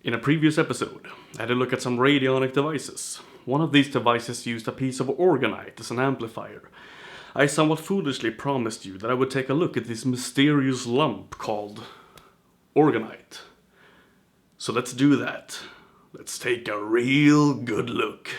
In a previous episode, I had a look at some radionic devices. One of these devices used a piece of Orgonite as an amplifier. I somewhat foolishly promised you that I would take a look at this mysterious lump called Orgonite. So let's do that. Let's take a real good look.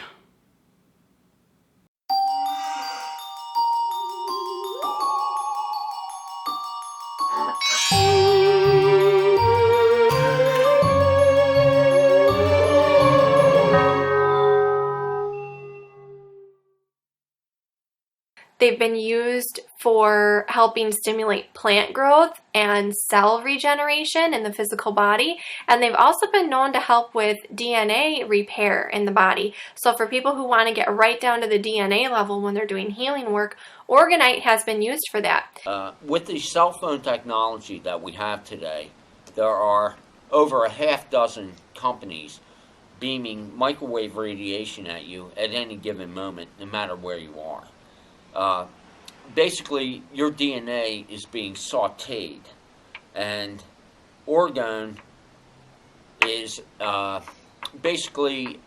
They've been used for helping stimulate plant growth and cell regeneration in the physical body, and they've also been known to help with DNA repair in the body. So for people who want to get right down to the DNA level when they're doing healing work, Orgonite has been used for that. With the cell phone technology that we have today, there are over a half dozen companies beaming microwave radiation at you at any given moment, no matter where you are. Basically, your DNA is being sauteed, and orgone is basically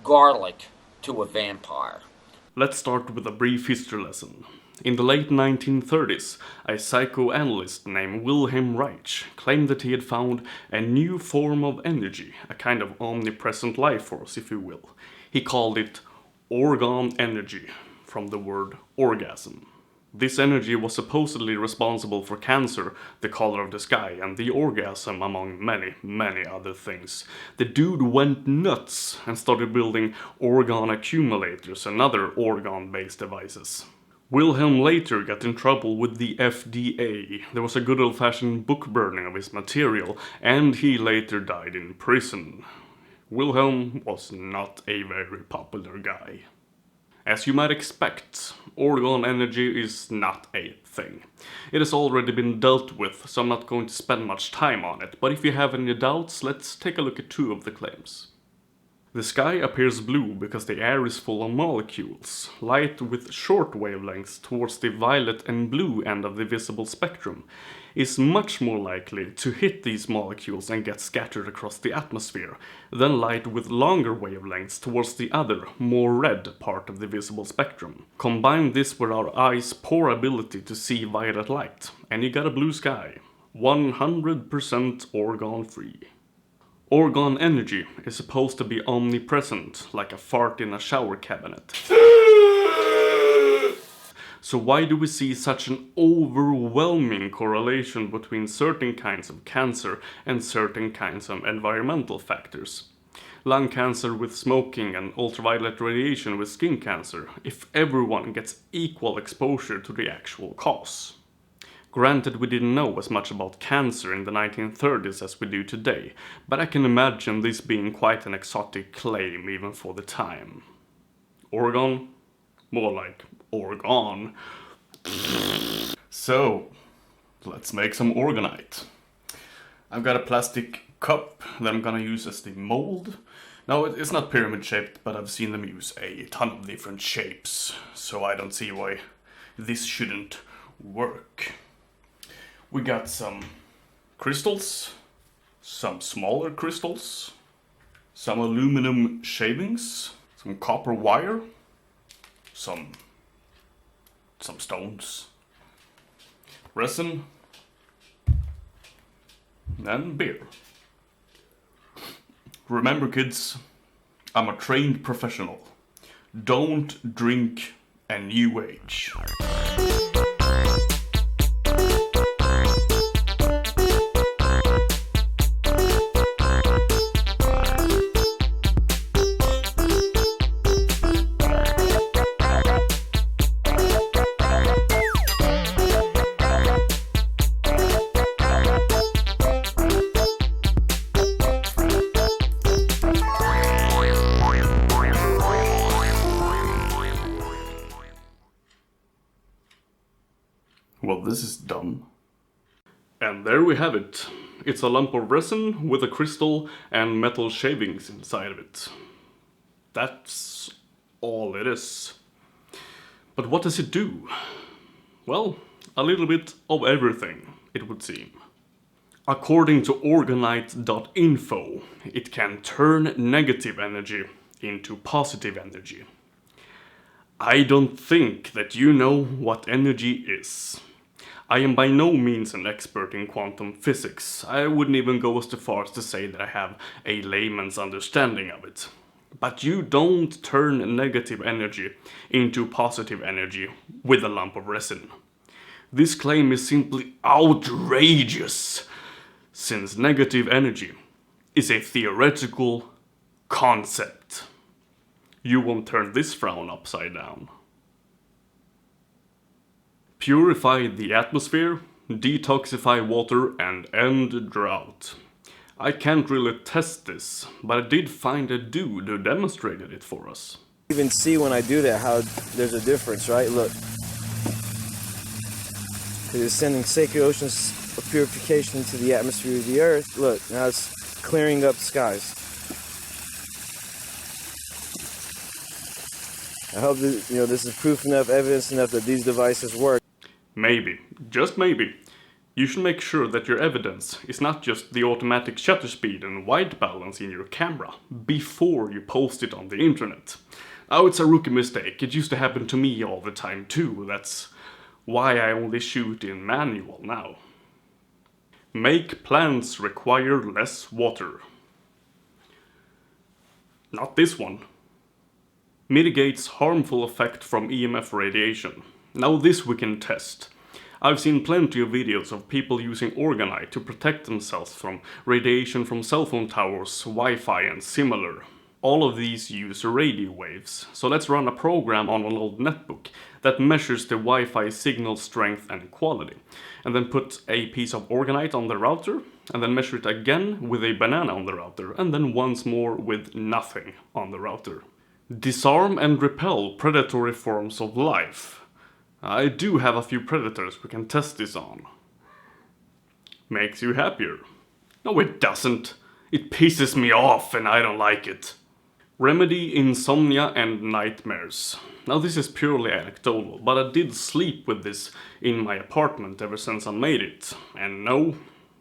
garlic to a vampire. Let's start with a brief history lesson. In the late 1930s, a psychoanalyst named Wilhelm Reich claimed that he had found a new form of energy, a kind of omnipresent life force, if you will. He called it orgone energy, from the word orgasm. This energy was supposedly responsible for cancer, the color of the sky, and the orgasm, among many, many other things. The dude went nuts and started building orgone accumulators and other orgone-based devices. Wilhelm later got in trouble with the FDA. There was a good old-fashioned book burning of his material, and he later died in prison. Wilhelm was not a very popular guy. As you might expect, orgone energy is not a thing. It has already been dealt with, so I'm not going to spend much time on it, but if you have any doubts, let's take a look at two of the claims. The sky appears blue because the air is full of molecules. Light with short wavelengths towards the violet and blue end of the visible spectrum is much more likely to hit these molecules and get scattered across the atmosphere than light with longer wavelengths towards the other, more red part of the visible spectrum. Combine this with our eyes' poor ability to see violet light, and you got a blue sky. 100% orgone free. Orgone energy is supposed to be omnipresent, like a fart in a shower cabinet. So why do we see such an overwhelming correlation between certain kinds of cancer and certain kinds of environmental factors? Lung cancer with smoking and ultraviolet radiation with skin cancer, if everyone gets equal exposure to the actual cause. Granted, we didn't know as much about cancer in the 1930s as we do today, but I can imagine this being quite an exotic claim even for the time. Orgone? More like Orgone. So, let's make some orgonite. I've got a plastic cup that I'm gonna use as the mold. Now, it's not pyramid shaped, but I've seen them use a ton of different shapes, so I don't see why this shouldn't work. We got some crystals, some smaller crystals, some aluminum shavings, some copper wire, some stones, resin, and beer. Remember, kids, I'm a trained professional. Don't drink a new age. Well, this is dumb. And there we have it. It's a lump of resin with a crystal and metal shavings inside of it. That's all it is. But what does it do? Well, a little bit of everything, it would seem. According to Orgonite.info, it can turn negative energy into positive energy. I don't think that you know what energy is. I am by no means an expert in quantum physics. I wouldn't even go as far as to say that I have a layman's understanding of it. But you don't turn negative energy into positive energy with a lump of resin. This claim is simply outrageous, since negative energy is a theoretical concept. You won't turn this frown upside down. Purify the atmosphere, detoxify water, and end drought. I can't really test this, but I did find a dude who demonstrated it for us. You even see when I do that how there's a difference, right? Look. Because it's sending sacred oceans of purification into the atmosphere of the earth. Look, now it's clearing up skies. I hope that, this is proof enough, evidence enough that these devices work. Maybe, just maybe, you should make sure that your evidence is not just the automatic shutter speed and white balance in your camera before you post it on the internet. Oh, it's a rookie mistake. It used to happen to me all the time too. That's why I only shoot in manual now. Make plants require less water. Not this one. Mitigates harmful effect from EMF radiation. Now this we can test. I've seen plenty of videos of people using Orgonite to protect themselves from radiation from cell phone towers, Wi-Fi and similar. All of these use radio waves, so let's run a program on an old netbook that measures the Wi-Fi signal strength and quality, and then put a piece of Orgonite on the router, and then measure it again with a banana on the router, and then once more with nothing on the router. Disarm and repel predatory forms of life. I do have a few predators we can test this on. Makes you happier. No, it doesn't. It pisses me off and I don't like it. Remedy insomnia and nightmares. Now this is purely anecdotal, but I did sleep with this in my apartment ever since I made it. And no,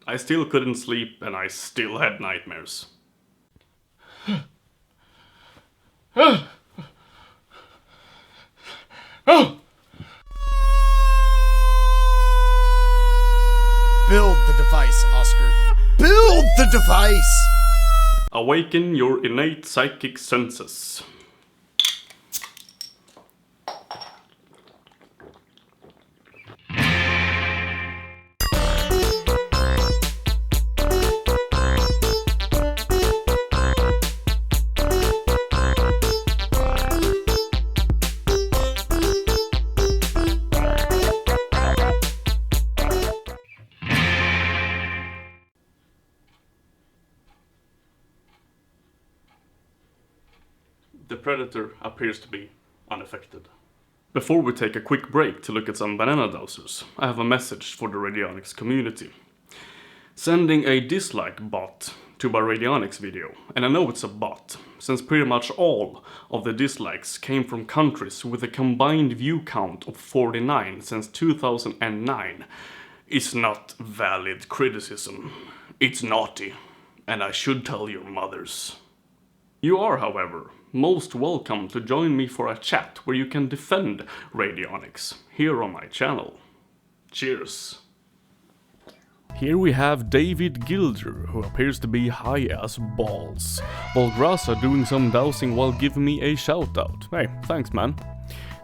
I still couldn't sleep and I still had nightmares. Build the device, Oskar. Build the device! Awaken your innate psychic senses. The predator appears to be unaffected. Before we take a quick break to look at some banana dowsers, I have a message for the radionics community. Sending a dislike bot to my radionics video, and I know it's a bot, since pretty much all of the dislikes came from countries with a combined view count of 49 since 2009, is not valid criticism. It's naughty, and I should tell your mothers. You are, however, most welcome to join me for a chat where you can defend radionics here on my channel. Cheers! Here we have David Gilder, who appears to be high as balls, while Grasa doing some dowsing while giving me a shoutout. Hey, thanks man.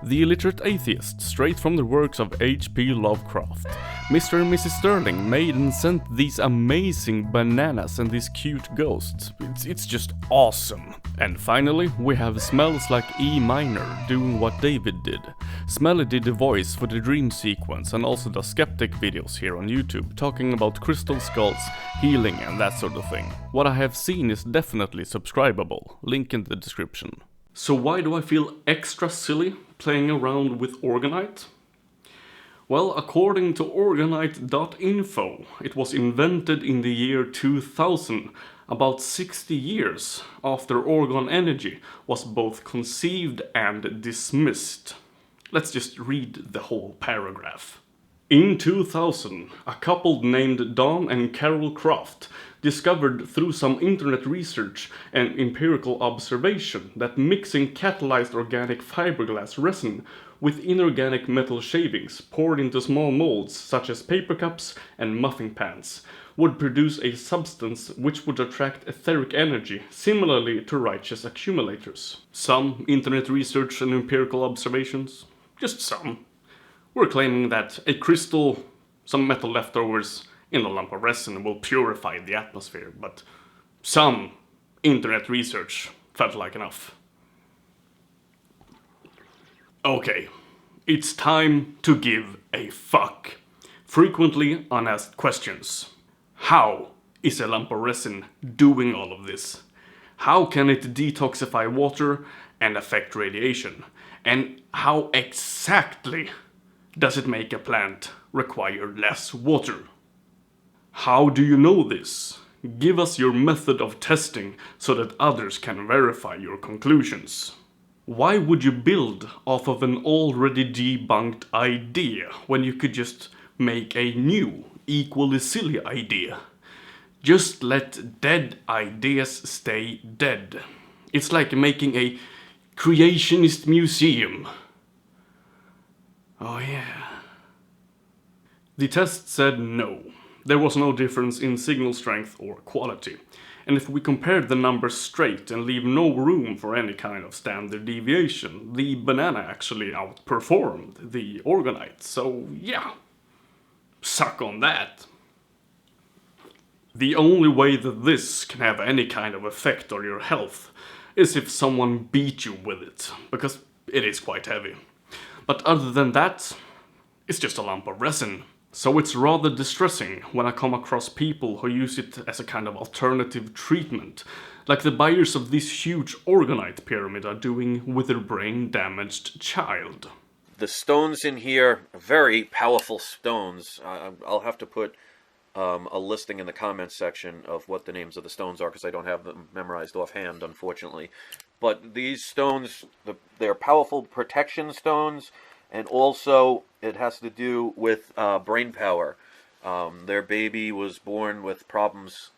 The Illiterate Atheist, straight from the works of H.P. Lovecraft. Mr. and Mrs. Sterling made and sent these amazing bananas and these cute ghosts. It's just awesome. And finally, we have Smells Like E Minor doing what David did. Smelly did the voice for the dream sequence and also does skeptic videos here on YouTube, talking about crystal skulls, healing and that sort of thing. What I have seen is definitely subscribable, link in the description. So why do I feel extra silly playing around with Orgonite? Well, according to Orgonite.info, it was invented in the year 2000, about 60 years after orgone energy was both conceived and dismissed. Let's just read the whole paragraph. In 2000, a couple named Don and Carol Croft discovered through some internet research and empirical observation that mixing catalyzed organic fiberglass resin with inorganic metal shavings poured into small molds such as paper cups and muffin pans would produce a substance which would attract etheric energy similarly to righteous accumulators. Some internet research and empirical observations, just some, were claiming that a crystal, some metal leftovers in a lump of resin will purify the atmosphere, but some internet research felt like enough. Okay, it's time to give a fuck. Frequently unasked questions. How is a lump of resin doing all of this? How can it detoxify water and affect radiation? And how exactly does it make a plant require less water? How do you know this? Give us your method of testing so that others can verify your conclusions. Why would you build off of an already debunked idea when you could just make a new, equally silly idea? Just let dead ideas stay dead. It's like making a creationist museum. Oh yeah. The test said no. There was no difference in signal strength or quality. And if we compared the numbers straight and leave no room for any kind of standard deviation, the banana actually outperformed the Orgonite. So yeah, suck on that. The only way that this can have any kind of effect on your health is if someone beat you with it, because it is quite heavy. But other than that, it's just a lump of resin. So it's rather distressing when I come across people who use it as a kind of alternative treatment, like the buyers of this huge Orgonite pyramid are doing with their brain-damaged child. The stones in here are very powerful stones. I'll have to put a listing in the comments section of what the names of the stones are, because I don't have them memorized offhand, unfortunately. But these stones, they're powerful protection stones, and also it has to do with brain power. Their baby was born with problems,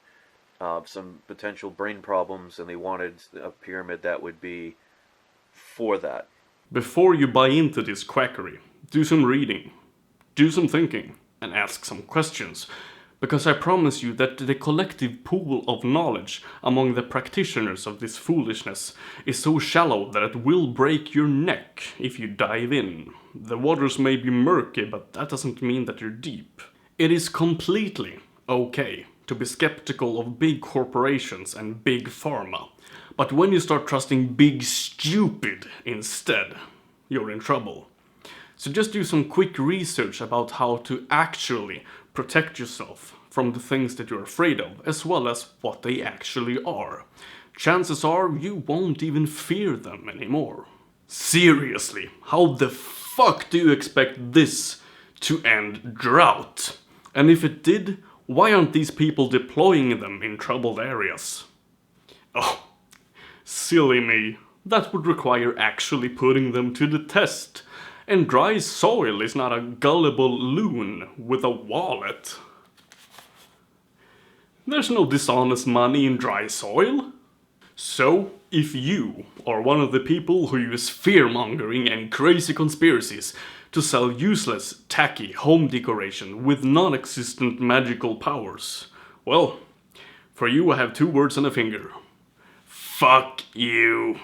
some potential brain problems, and they wanted a pyramid that would be for that. Before you buy into this quackery, do some reading, do some thinking, and ask some questions. Because I promise you that the collective pool of knowledge among the practitioners of this foolishness is so shallow that it will break your neck if you dive in. The waters may be murky, but that doesn't mean that you're deep. It is completely okay to be skeptical of big corporations and big pharma. But when you start trusting big stupid instead, you're in trouble. So just do some quick research about how to actually protect yourself from the things that you're afraid of, as well as what they actually are. Chances are you won't even fear them anymore. Seriously, how the fuck do you expect this to end drought? And if it did, why aren't these people deploying them in troubled areas? Oh, silly me. That would require actually putting them to the test. And dry soil is not a gullible loon with a wallet. There's no dishonest money in dry soil. So, if you are one of the people who use fear-mongering and crazy conspiracies to sell useless, tacky home decoration with non-existent magical powers, well, for you I have 2 words and a finger. Fuck you.